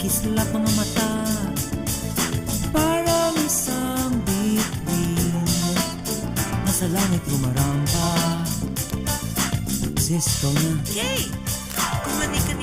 Kislap mga mata, parang isang bituin. Nasa langit lumaramba. Sis, ikaw na. Yay! Kumanig ka